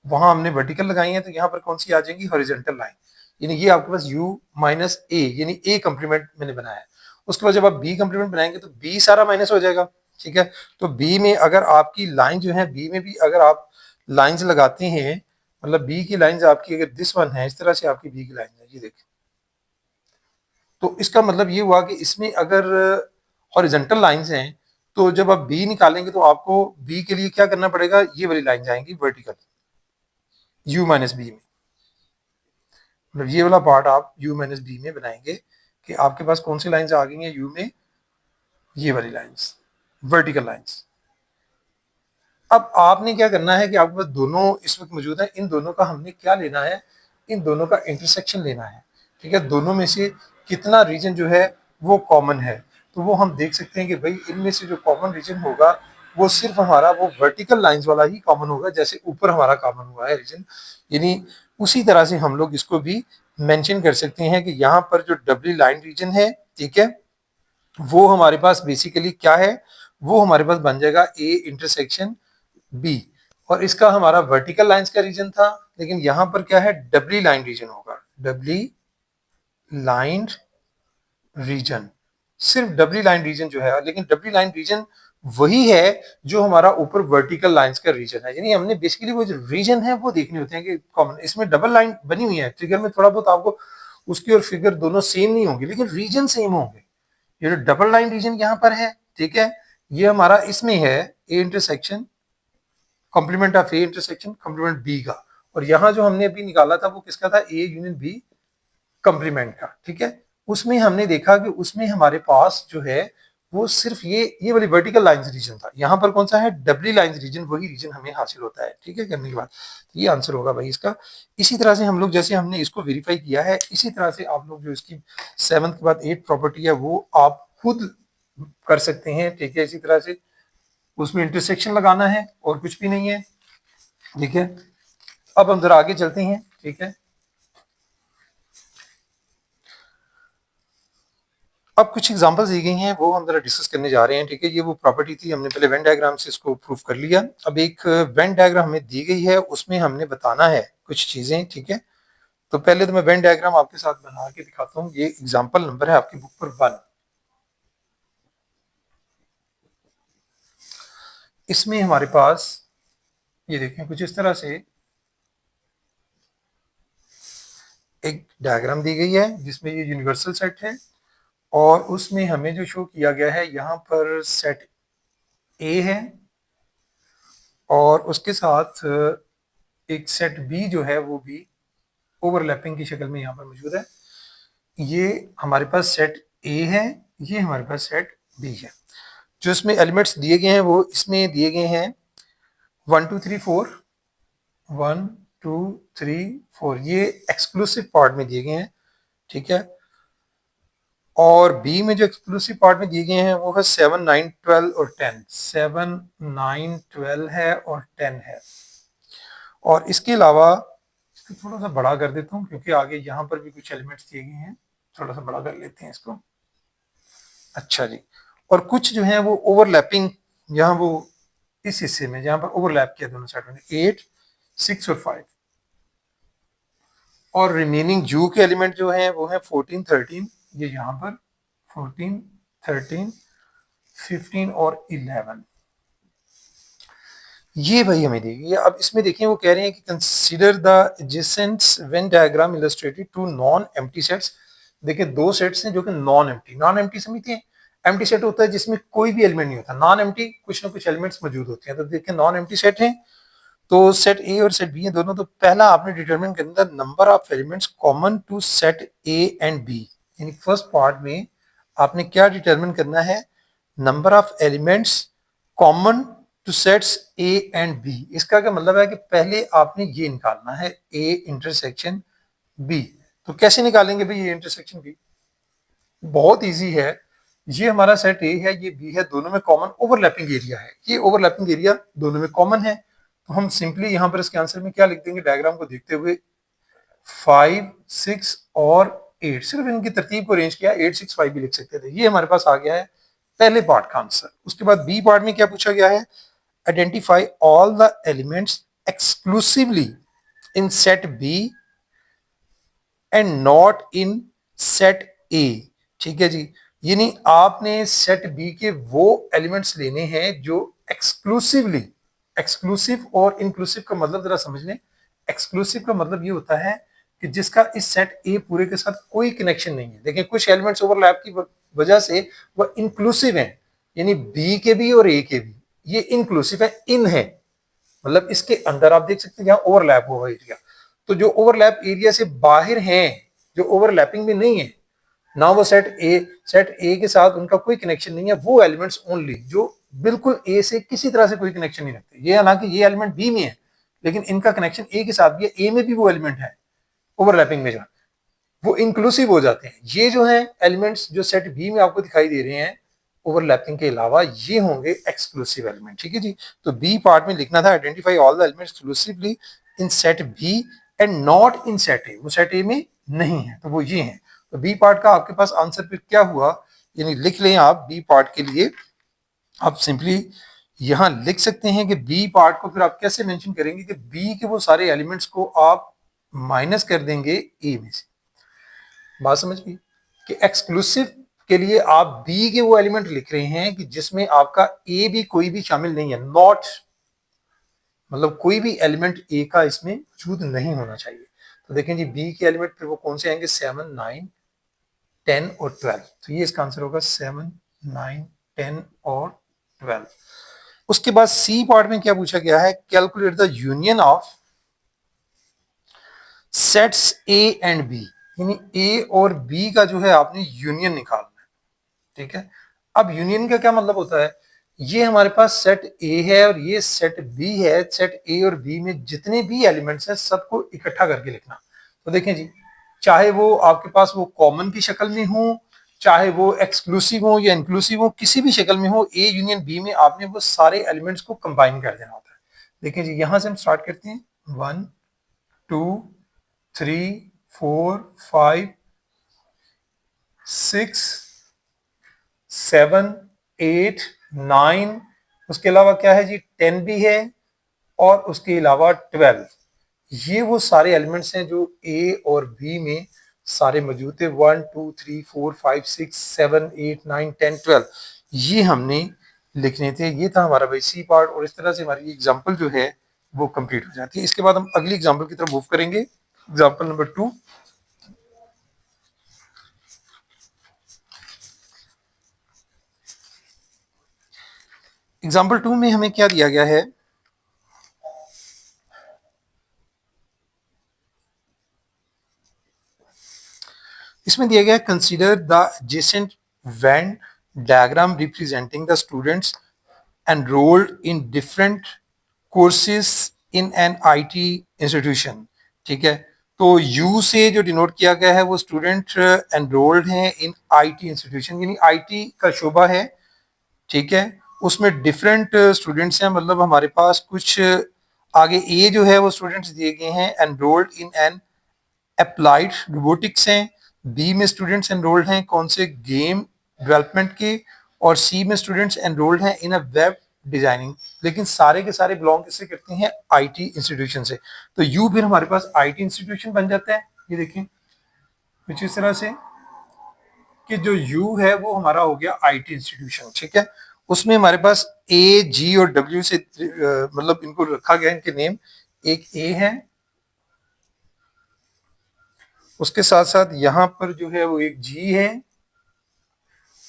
वहां हमने वर्टिकल लगाई है, तो यहाँ पर कौन सी आ जाएंगी, हॉरिजॉन्टल लाइन। यानी ये आपके पास u माइनस ए, यानी ए कंप्लीमेंट मैंने बनाया है। उसके बाद जब आप बी कंप्लीमेंट बनाएंगे तो बी सारा माइनस हो जाएगा। ठीक है। तो बी में अगर आपकी लाइन जो है, बी में भी अगर आप लाइंस लगाते हैं, मतलब बी की लाइंस आपकी अगर दिस वन है, इस तरह से आपकी बी की लाइन है, ये देखिए, तो इसका मतलब ये हुआ कि इसमें अगर हॉरिजॉन्टल लाइंस हैं, तो जब आप बी निकालेंगे तो आपको बी के लिए क्या करना पड़ेगा, ये वाली लाइन आएंगी वर्टिकल, u माइनस बी में। मतलब ये वाला पार्ट आप u माइनस बी में बनाएंगे कि आपके पास कौन सी लाइंस आ गई हैं u में, ये वाली लाइंस, वर्टिकल लाइंस। अब आपने क्या करना है कि आपके पास दोनों इस वक्त मौजूद है, इन दोनों का हमने क्या लेना है, इन दोनों का इंटरसेक्शन लेना है। ठीक है। दोनों में से कितना रीजन जो है वो कॉमन है, तो वो हम देख सकते हैं कि भाई इनमें से जो कॉमन रीजन होगा वो सिर्फ हमारा वो वर्टिकल लाइंस वाला ही कॉमन होगा, जैसे ऊपर हमारा कॉमन हुआ है रीजन। यानी उसी तरह से हम लोग इसको भी मेंशन कर सकते हैं कि यहाँ पर जो डबली लाइन रीजन है, ठीक है, वो हमारे पास बेसिकली क्या है, वो हमारे पास बन जाएगा ए इंटरसेक्शन बी। और इसका हमारा वर्टिकल लाइंस का रीजन था, लेकिन यहां पर क्या है, डबली लाइन रीजन होगा, डबली लाइन रीजन, सिर्फ डबली लाइन रीजन जो है, लेकिन डबली लाइन रीजन वही है जो हमारा ऊपर वर्टिकल लाइंस का रीजन है। यानी हमने बेसिकली वो जो रीजन है वो देखने होते हैं कि कॉमन, इसमें डबल लाइन बनी हुई है फिगर में, थोड़ा बहुत आपको उसकी और फिगर दोनों सेम नहीं होंगे, लेकिन रीजन सेम होंगे। ये जो डबल लाइन रीजन यहाँ पर है, ठीक है, ये हमारा इसमें है A intersection complement of A intersection complement B का, और यहाँ जो हमने अभी निकाला था वो किसका था, ए यूनियन बी कॉम्प्लीमेंट का। ठीक है। उसमें हमने देखा कि उसमें हमारे पास जो है वो सिर्फ ये वाली वर्टिकल लाइंस रीजन था, यहाँ पर कौन सा है, डबली लाइंस रीजन, वही रीजन हमें हासिल होता है। ठीक है, करने के बाद तो ये आंसर होगा भाई इसका। इसी तरह से हम लोग जैसे हमने इसको वेरीफाई किया है, इसी तरह से आप लोग जो इसकी 7th के बाद 8th प्रॉपर्टी है वो आप खुद कर सकते हैं। ठीक है। इसी तरह से उसमें इंटरसेक्शन लगाना है और कुछ भी नहीं है। ठीक है। अब हम जरा आगे चलते हैं। ठीक है। अब कुछ एग्जांपल्स दी गई हैं वो हम जरा डिस्कस करने जा रहे हैं, ठीक है। ये वो प्रॉपर्टी थी, हमने पहले वेन डायग्राम से इसको प्रूव कर लिया। अब एक वेन डायग्राम हमें दी गई है, उसमें हमने बताना है कुछ चीजें, ठीक है। तो पहले तो मैं वेन डायग्राम आपके साथ बना के दिखाता हूँ। ये एग्जाम्पल नंबर है आपकी बुक पर 1। इसमें हमारे पास ये देखें कुछ इस तरह से एक डायग्राम दी गई है जिसमें ये यूनिवर्सल सेट है, और उसमें हमें जो शो किया गया है यहाँ पर सेट ए है, और उसके साथ एक सेट बी जो है वो भी ओवरलैपिंग की शक्ल में यहाँ पर मौजूद है। ये हमारे पास सेट ए है, ये हमारे पास सेट बी है। जो इसमें एलिमेंट्स दिए गए हैं वो इसमें दिए गए हैं 1 2 3 4, 1 2 3 4, ये एक्सक्लूसिव पार्ट में दिए गए हैं, ठीक है। और बी में जो एक्सक्लूसिव पार्ट में दिए गए हैं वो है 7 9 12 और 10, 7 9 12 है और 10 है। और इसके अलावा इसको थोड़ा सा बड़ा कर देता हूँ क्योंकि आगे यहाँ पर भी कुछ एलिमेंट्स दिए गए हैं, थोड़ा सा बड़ा कर लेते हैं इसको। अच्छा जी, और कुछ जो है वो ओवरलैपिंग, यहाँ वो इस हिस्से में जहाँ पर ओवरलैप किया दोनों साइड में 8 6 और 5, और रिमेनिंग जू के एलिमेंट जो हैं वो है 14 13, ये यहाँ पर 14 13 15 और 11, ये भाई हमें दी गई है। अब इसमें देखिए वो कह रहे हैं कि consider the adjacents Venn diagram illustrated to non empty sets. देखिए दो सेट्स हैं जो कि नॉन एम्प्टी समझते हैं। एम्प्टी सेट होता है जिसमें कोई भी एलिमेंट नहीं होता, नॉन एम्प्टी कुछ ना कुछ एलिमेंट्स मौजूद होते हैं। तो देखिए नॉन एम्प्टी सेट है, तो सेट ए और सेट बी है दोनों। तो पहला आपने डिटरमिन करना number of elements common to set A and B, यानी फर्स्ट पार्ट में आपने क्या डिटरमिन करना है, number of elements common to sets A and B. इसका क्या मतलब है कि पहले आपने ये निकालना है ए इंटरसेक्शन बी। तो कैसे निकालेंगे भाई ये इंटरसेक्शन बी? बहुत इजी है। ये हमारा सेट ए है, ये बी है, दोनों में कॉमन ओवरलैपिंग एरिया है, ये ओवरलैपिंग एरिया दोनों में कॉमन है। तो हम सिंपली यहां पर इसके आंसर में क्या लिख देंगे, डायग्राम को देखते हुए 5 6 और 8, सिर्फ इनकी तरतीब को अरेंज किया, 8 6 5 भी लिख सकते थे। ये हमारे पास आ गया है पहले पार्ट का आंसर। उसके बाद बी पार्ट में क्या पूछा गया है, identify all the elements exclusively in set B and not in set A. ठीक है जी, यानी आपने सेट बी के वो एलिमेंट्स लेने हैं जो एक्सक्लूसिवली, एक्सक्लूसिव और इंक्लूसिव का मतलब जरा समझ लें। एक्सक्लूसिव का मतलब ये होता है कि जिसका इस सेट ए पूरे के साथ कोई कनेक्शन नहीं है। देखिए कुछ एलिमेंट्स ओवरलैप की वजह से वह इंक्लूसिव है, यानी बी के भी और ए के भी, ये इंक्लूसिव है, इन है, मतलब इसके अंदर आप देख सकते हैं जहां ओवरलैप हुआ एरिया। तो जो ओवरलैप एरिया से बाहर हैं, जो ओवरलैपिंग में नहीं है ना, वो सेट ए के साथ उनका कोई कनेक्शन नहीं है, वो एलिमेंट्स ओनली जो बिल्कुल ए से किसी तरह से कोई कनेक्शन नहीं रखते। ये हालांकि ये एलिमेंट बी में है लेकिन इनका कनेक्शन ए के साथ भी है, ए में भी वो एलिमेंट है ओवरलैपिंग में, जो वो इंक्लूसिव हो जाते हैं। ये जो है एलिमेंट्स जो सेट बी में आपको दिखाई दे रहे हैं ओवरलैपिंग के अलावा, ये होंगे एक्सक्लूसिव एलिमेंट। ठीक है जी, तो बी पार्ट में लिखना था identify all the elements exclusively in set B and not in set A, वो सेट ए में नहीं है, तो वो ये है। तो बी पार्ट का आपके पास आंसर फिर क्या हुआ, यानी लिख लें आप बी पार्ट के लिए, आप सिंपली यहां लिख सकते हैं कि बी पार्ट को फिर आप कैसे मेंशन करेंगे कि बी के वो सारे एलिमेंट्स को आप माइनस कर देंगे ए में से। बात समझ गई कि एक्सक्लूसिव के लिए आप बी के वो एलिमेंट लिख रहे हैं कि जिसमें आपका ए भी कोई भी शामिल नहीं है, नॉट मतलब कोई भी एलिमेंट ए का इसमें वजूद नहीं होना चाहिए। तो देखें जी बी के एलिमेंट फिर वो कौन से आएंगे, 7 9 10 और 12। तो ये इसका आंसर होगा 7 9 10 और 12। उसके बाद सी पार्ट में क्या पूछा गया है, calculate the union of sets A and B, यानी ए और बी का जो है आपने यूनियन निकालना है। ठीक है, अब यूनियन का क्या मतलब होता है, ये हमारे पास सेट ए है और ये सेट बी है। सेट ए और बी में जितने भी एलिमेंट्स हैं सबको इकट्ठा करके लिखना। तो देखें जी, चाहे वो आपके पास वो कॉमन की शक्ल में हो, चाहे वो एक्सक्लूसिव हो या इंक्लूसिव हो, किसी भी शक्ल में हो, ए यूनियन बी में आपने वो सारे एलिमेंट्स को कंबाइन कर देना होता है। देखें जी यहां से हम स्टार्ट करते हैं, 1 2 3 4 5 6 7, 8, 9, उसके अलावा क्या है जी 10 भी है, और उसके अलावा 12। ये वो सारे एलिमेंट्स हैं जो ए और बी में सारे मौजूद थे। 1, 2, 3, 4, 5, 6, 7, 8, 9, 10, 12 ये हमने लिखने थे। ये था हमारा भाई सी पार्ट, और इस तरह से हमारी एग्जाम्पल जो है वो कंप्लीट हो जाती है। इसके बाद हम अगली एग्जाम्पल की तरफ मूव करेंगे। Example number 2। एग्जाम्पल 2 में हमें क्या दिया गया है, इसमें दिया गया है consider the adjacent Venn diagram representing the students enrolled in different courses in an IT institution। ठीक है, तो U से जो डिनोट किया गया है वो स्टूडेंट एनरोल्ड हैं इन आईटी इंस्टीट्यूशन, यानी आईटी का शोबा है। ठीक है, उसमें डिफरेंट स्टूडेंट्स हैं, मतलब हमारे पास कुछ आगे ए जो है वो स्टूडेंट्स दिए गए हैं enrolled in an applied robotics हैं। बी में स्टूडेंट्स एनरोल्ड हैं कौन से गेम डेवलपमेंट के, और सी में स्टूडेंट्स एनरोल्ड हैं इन अ वेब डिजाइनिंग। लेकिन सारे के सारे बिलोंग किससे करते हैं, आईटी इंस्टीट्यूशन से। तो यू फिर हमारे पास आईटी इंस्टीट्यूशन बन जाता है। ये देखिए कुछ इस तरह से कि जो यू है वो हमारा हो गया आईटी इंस्टीट्यूशन। ठीक है, उसमें हमारे पास ए जी और डब्ल्यू से मतलब इनको रखा गया इनके नेम। एक ए है, उसके साथ साथ यहां पर जो है वो एक जी है,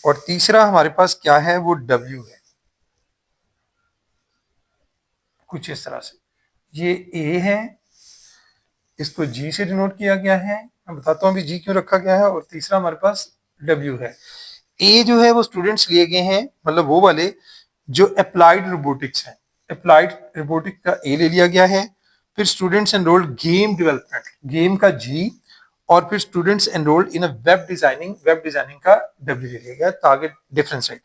और तीसरा हमारे पास क्या है वो डब्ल्यू है। कुछ इस तरह से ये ए है, इसको जी से डिनोट किया गया है। मैं बताता हूँ अभी जी क्यों रखा गया है। और तीसरा हमारे पास डब्ल्यू है। ए जो है वो स्टूडेंट्स लिए गए हैं, मतलब वो वाले जो अप्लाइड रोबोटिक्स हैं। अप्लाइड रोबोटिक का ए ले लिया गया है। फिर students enrolled game development, game का जी, और फिर students enrolled in a web designing, web designing का डब्ल्यू ले लिया गया ताकि डिफरेंस है।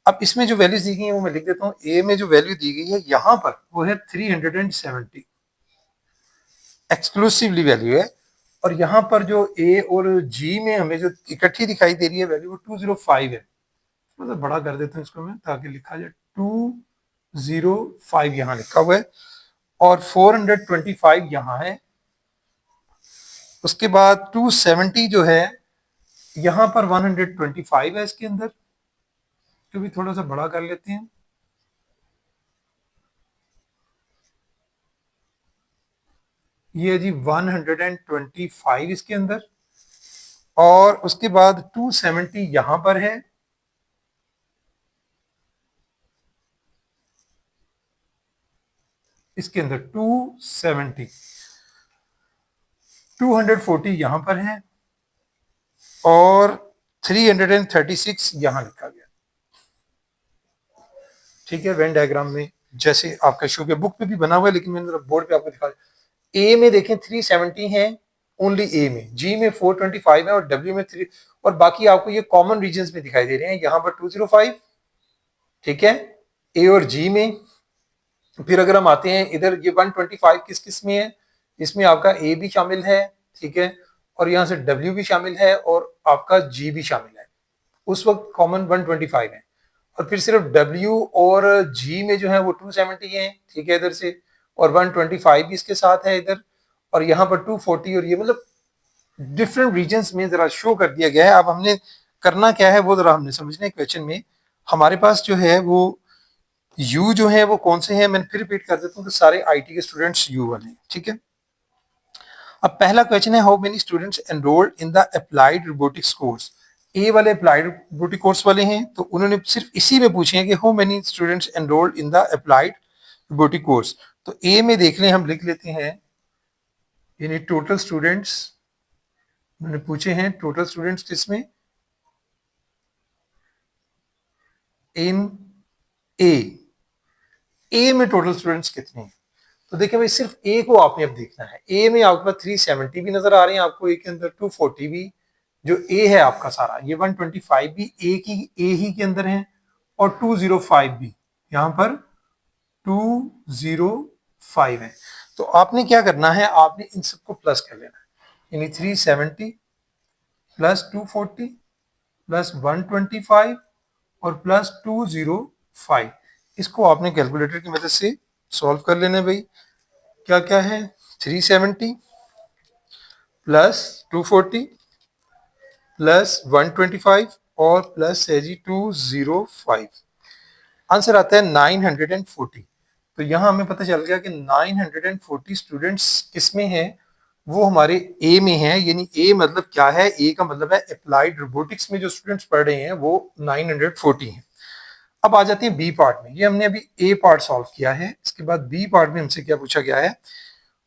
अब इसमें जो वैल्यूज दी गई है वो मैं लिख देता हूँ। ए में जो वैल्यू दी गई है यहाँ पर वो है 370, एक्सक्लूसिवली वैल्यू है। और यहाँ पर जो ए और जी में हमें जो इकट्ठी दिखाई दे रही है वैल्यू वो 205 है। मतलब बड़ा कर देता हूँ इसको मैं ताकि लिखा जाए 205 यहाँ लिखा हुआ है, और 425 यहाँ है। उसके बाद 270 जो है यहाँ पर 125 है इसके अंदर, तो भी थोड़ा सा बड़ा कर लेते हैं। ये है जी 125 इसके अंदर, और उसके बाद 270 यहां पर है, इसके अंदर 270, 240 यहां पर है, और 336 यहां लिखा गया। ठीक है, वेन डायग्राम में जैसे आपका शो के बुक पे भी बना हुआ है, लेकिन मैंने बोर्ड पे आपको दिखा। ए में देखें 370 है ओनली ए में, जी में 425 है, और डब्ल्यू में 3, और बाकी आपको ये कॉमन रीजन में दिखाई दे रहे हैं। यहाँ पर 205, ठीक है, ए और जी में। फिर अगर हम आते हैं इधर, ये 125 किस किस में है, इसमें आपका ए भी शामिल है, ठीक है, और यहाँ से डब्ल्यू भी शामिल है, और आपका जी भी शामिल है। उस वक्त कॉमन 125 है, और फिर सिर्फ डब्ल्यू और जी में जो है वो 270 है, ठीक है, इधर से, और 125 भी इसके साथ है इधर, और यहाँ पर 240, और ये मतलब डिफरेंट रीजन्स में जरा शो कर दिया गया है। अब हमने करना क्या है वो जरा हमने समझना है। क्वेश्चन में हमारे पास जो है वो यू जो है वो कौन से हैं, मैं फिर रिपीट कर देता हूँ कि सारे आईटी के स्टूडेंट्स यू वाले हैं। ठीक है, अब पहला क्वेश्चन है how many students enrolled in the applied robotics course. A वाले अप्लाइड रोबोटिक कोर्स वाले हैं, तो उन्होंने सिर्फ इसी में पूछे हैं कि how many students enrolled in the applied robotic course. तो ए में देख लें, हम लिख लेते हैं, यानी टोटल स्टूडेंट्स उन्होंने पूछे हैं, टोटल स्टूडेंट्स किसमें, इन ए। ए में टोटल स्टूडेंट्स कितने हैं, तो देखिए भाई सिर्फ ए को आपने अब देखना है। ए में आपके पास 370 भी नजर आ रहे हैं आपको, ए के अंदर 240 भी, जो ए है आपका सारा, ये 125 भी ए ही के अंदर है, और 205 भी यहां पर 205 है। तो आपने क्या करना है, आपने इन सबको प्लस कर लेना है, यानी 370 प्लस 240 प्लस 125 और प्लस 205। इसको आपने कैलकुलेटर की मदद से सॉल्व कर लेना भाई। क्या क्या है, 370 प्लस 240 प्लस 125 और प्लस है जी 205। आंसर आता है 940। तो यहां हमें पता चल गया कि 940 स्टूडेंट्स किसमें हैं, वो हमारे ए में है। यानी ए मतलब क्या है, ए का मतलब है अप्लाइड रोबोटिक्स में जो स्टूडेंट्स पढ़ रहे हैं वो 940 हैं। अब आ जाते हैं बी पार्ट में। ये हमने अभी ए पार्ट सॉल्व किया है, इसके बाद बी पार्ट में हमसे क्या पूछा गया है,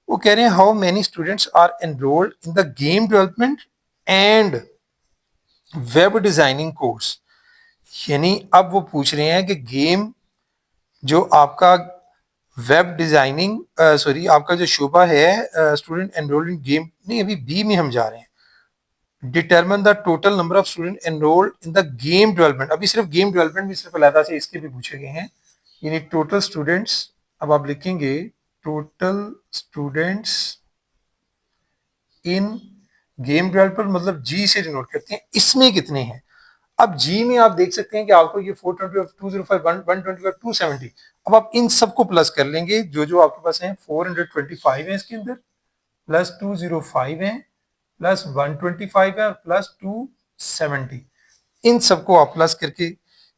वो कह रहे हैं how many students are enrolled in the game development and web designing course. यानी अब वो पूछ रहे हैं कि गेम जो आपका वेब डिजाइनिंग सॉरी आपका जो शोबा है स्टूडेंट एनरोल्ड इन गेम, नहीं अभी बी में हम जा रहे हैं। Determine the total number of student enrolled in the game development. अभी सिर्फ गेम डेवलपमेंट भी सिर्फ अलग से इसके भी पूछे गए हैं। यानी टोटल स्टूडेंट्स, अब आप लिखेंगे total students in game developer, मतलब जी से डिनोट करते हैं, इसमें कितने हैं। अब जी में आप देख सकते हैं कि आपको ये 420, 205, 125, 270। अब आप इन सबको प्लस कर लेंगे, जो जो आपके पास हैं 425 है इसके अंदर, प्लस 205 है, प्लस 125 है और प्लस 270। इन सबको आप प्लस करके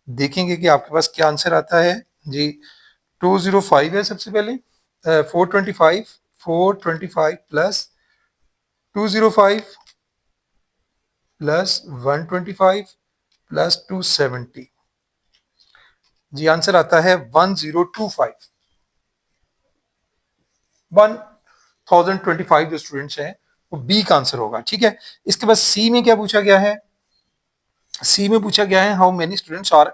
देखेंगे कि आपके पास क्या आंसर आता है जी। 205 है सबसे पहले, 425, 425 प्लस 205 प्लस 125 प्लस 270। जी आंसर आता है 1025। 1025 जो स्टूडेंट्स हैं वो बी का आंसर होगा। ठीक है, इसके बाद सी में क्या पूछा गया है, सी में पूछा गया है how many students are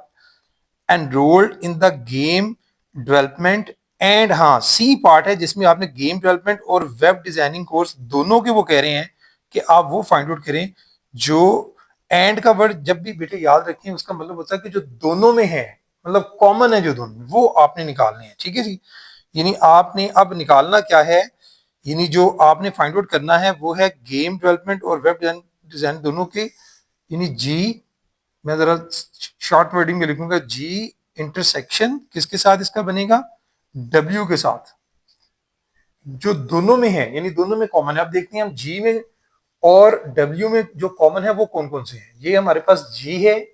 enrolled in the game development and, हाँ सी पार्ट है जिसमें आपने गेम डेवलपमेंट और वेब डिजाइनिंग कोर्स दोनों के वो कह रहे हैं कि आप वो फाइंड आउट करें। जो एंड का वर्ड जब भी बेटे याद रखें उसका मतलब होता है कि जो दोनों में है, मतलब कॉमन है जो दोनों में, वो आपने निकालने हैं। ठीक है जी, यानी आपने अब निकालना क्या है, यानी जो आपने फाइंड आउट करना है वो है गेम डेवलपमेंट और वेब डिजाइन दोनों के। यानी जी, मैं जरा शॉर्ट वर्डिंग में लिखूंगा, जी इंटरसेक्शन किसके साथ इसका बनेगा, डब्ल्यू के साथ, जो दोनों में है, यानी दोनों में कॉमन है। अब देखते हैं हम जी में और डब्ल्यू में जो कॉमन है वो कौन कौन से हैं। ये हमारे पास जी है,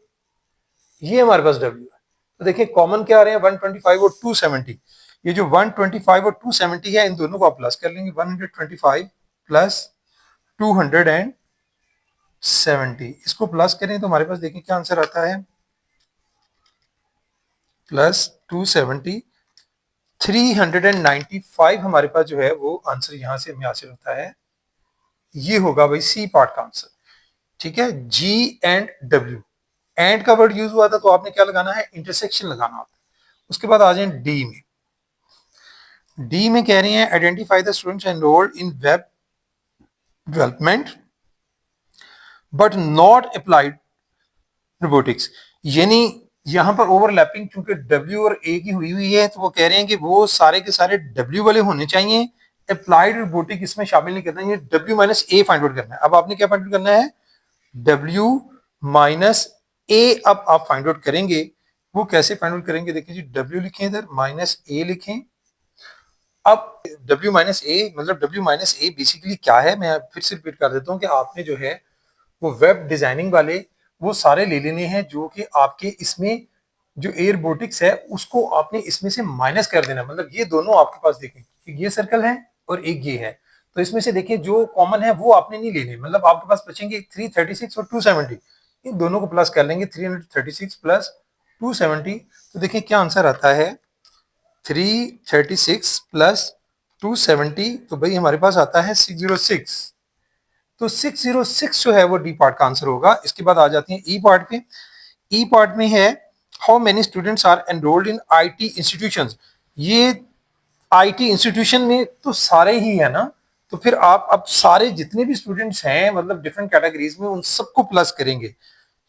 ये हमारे पास डब्ल्यू है। तो देखिए कॉमन क्या आ रहे हैं, 125 और 270। ये जो 125 और 270 है इन दोनों को आप प्लस कर लेंगे, 125 प्लस 270, इसको प्लस करें तो हमारे पास देखिए क्या आंसर आता है, प्लस 270, 395 हमारे पास जो है वो आंसर यहां से हमें हासिल होता है। ये होगा भाई सी पार्ट का आंसर। ठीक है, जी एंड डब्ल्यू, एंड का वर्ड यूज हुआ था तो आपने क्या लगाना है, इंटरसेक्शन लगाना होता है। उसके बाद आ जाए डी में। डी में कह रहे हैं identify the students enrolled in web development but not applied robotics. यानी यहां पर ओवरलैपिंग चूंकि डब्ल्यू और ए की हुई हुई है तो वो कह रहे हैं कि वो सारे के सारे डब्ल्यू वाले होने चाहिए, अप्लाइड रोबोटिक इसमें शामिल नहीं करना, ये डब्ल्यू माइनस ए फाइंड आउट करना है। अब आपने क्या फाइंड आउट करना है, डब्ल्यू माइनस ए। अब आप फाइंड आउट करेंगे, वो कैसे फाइंड आउट करेंगे, देखिए जी डब्ल्यू लिखें इधर, माइनस ए लिखें। अब डब्ल्यू माइनस ए मतलब डब्ल्यू माइनस ए बेसिकली क्या है, मैं फिर से रिपीट कर देता हूं कि आपने जो है वो वेब डिजाइनिंग वाले वो सारे ले लेने हैं जो कि आपके इसमें जो एयर रोबोटिक्स है उसको आपने इसमें से माइनस कर देना। मतलब ये दोनों आपके पास देखें, एक ये सर्कल है और एक ये है, तो इसमें से देखिए जो कॉमन है वो आपने नहीं लेने। मतलब आपके पास बचेंगे 336 और 270, इन दोनों को प्लस कर लेंगे, 336 प्लस 270। तो देखिए क्या आंसर आता है, 336 प्लस 270, तो भाई हमारे पास आता है 606। तो 606 जो है वो डी पार्ट का आंसर होगा। इसके बाद आ जाते हैं ई पार्ट पे। ई पार्ट में है how many students are enrolled in IT institutions. ये आईटी इंस्टीट्यूशन में तो सारे ही है ना, तो फिर आप अब सारे जितने भी स्टूडेंट्स हैं मतलब डिफरेंट कैटेगरीज में उन सबको प्लस करेंगे।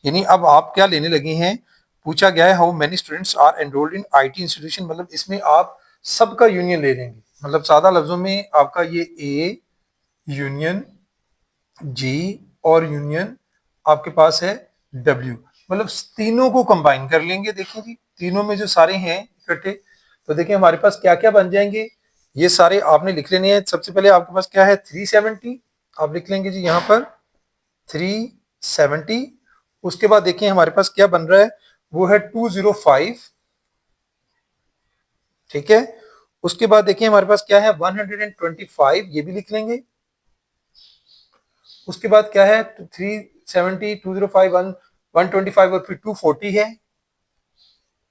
यानी अब आप क्या लेने लगे हैं, पूछा गया है how many students are enrolled in IT institution, मतलब इसमें आप सबका यूनियन ले लेंगे। मतलब सादा लफ्जों में आपका ये ए यूनियन जी और यूनियन आपके पास है डब्ल्यू। मतलब तीनों को कंबाइन कर लेंगे। देखिए जी, तीनों में जो सारे हैं इकट्ठे, तो देखिए हमारे पास क्या क्या बन जाएंगे, ये सारे आपने लिख लेने हैं। सबसे पहले आपके पास क्या है, 370, आप लिख लेंगे जी यहाँ पर 370। उसके बाद देखिए हमारे पास क्या बन रहा है, वो है 205, ठीक है। उसके बाद देखिए हमारे पास क्या है, 125, ये भी लिख लेंगे। उसके बाद क्या है, 370, 205, 125 और फिर 240 है।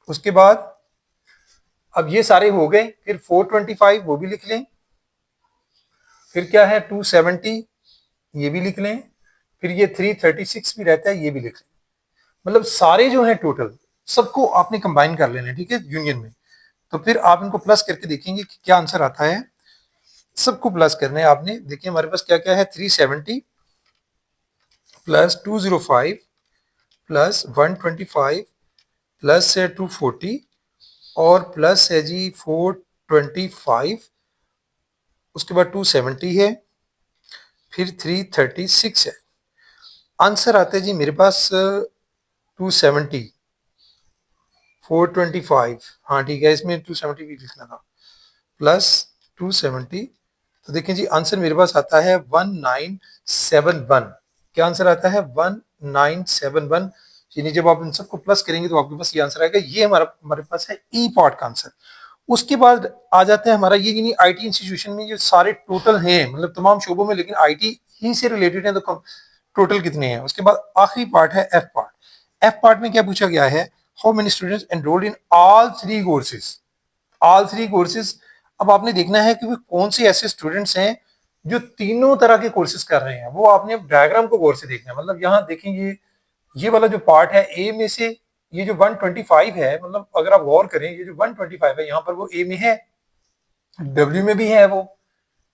उसके बाद अब ये सारे हो गए, फिर 425 वो भी लिख लें। फिर क्या है, 270, ये भी लिख लें। फिर ये 336 भी रहता है, ये भी लिख लें। मतलब सारे जो है टोटल सबको आपने कंबाइन कर लेना है, ठीक है, यूनियन में। तो फिर आप इनको प्लस करके देखेंगे कि क्या आंसर आता है। सबको प्लस करना है आपने। देखिए हमारे पास क्या क्या है, 370 प्लस 205 प्लस 125 प्लस है 240 और प्लस है जी 425। उसके बाद 270 है, फिर 336 है। आंसर आता है जी मेरे पास 270, 425, हाँ ठीक है, इसमें 270 भी लिखना था, प्लस 270। तो देखें जी आंसर मेरे पास आता है 1971। क्या आंसर आता है, 1971। यानी जब आप इन सबको प्लस करेंगे तो आपके पास ये आंसर आएगा। ये हमारा हमारे पास है ई पार्ट का आंसर। उसके बाद आ जाता है हमारा ये, यानी आईटी इंस्टीट्यूशन में जो सारे टोटल हैं, मतलब तमाम शोबों में, लेकिन आईटी ही से रिलेटेड है, तो टोटल कितने हैं। उसके बाद आखिरी पार्ट है एफ पार्ट। एफ पार्ट में क्या पूछा गया है, how many students enrolled in all three courses, all three courses. अब आपने देखना है कि वो कौन से ऐसे स्टूडेंट्स हैं जो तीनों तरह के कोर्सेज कर रहे हैं। वो आपने अब डायग्राम को गौर से देखना है। मतलब यहाँ देखेंगे ये वाला जो पार्ट है ए में से, ये जो 125 है, मतलब अगर आप गौर करें ये जो 125 है यहाँ पर वो ए में है, डब्ल्यू में भी है, वो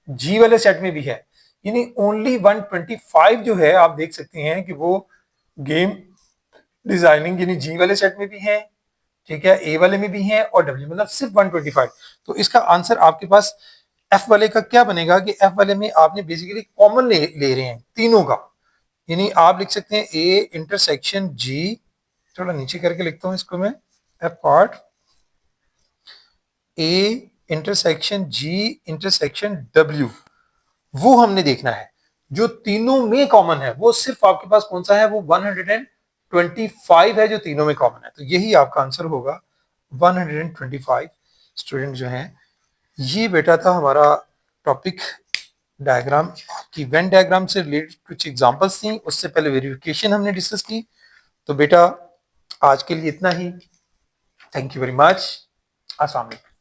जी वाले सेट में भी है। यानी ओनली 125 जो है आप देख सकते हैं कि वो गेम डिजाइनिंग यानी जी वाले सेट में भी है, ठीक है, ए वाले में भी है, और डब्ल्यू मतलब सिर्फ 125। तो इसका आंसर आपके पास एफ वाले का क्या बनेगा कि एफ वाले में आपने बेसिकली कॉमन ले रहे हैं तीनों का। यानी आप लिख सकते हैं ए इंटरसेक्शन जी, थोड़ा नीचे करके लिखता हूं इसको मैं, F part A intersection ji intersection W, वो हमने देखना है। जो तीनों में कॉमन है वो सिर्फ आपके पास कौन सा है, वो 125 है जो तीनों में कॉमन है। तो यही आपका आंसर होगा 125 स्टूडेंट जो हैं। ये बेटा था हमारा टॉपिक डायग्राम की। वेन डायग्राम से रिलेटेड कुछ एग्जांपल्स थी, उससे पहले वेरिफिकेशन हमने डिस्कस की। तो बेटा आज के लिए इतना ही। Thank you very much. अस्सलाम वालेकुम।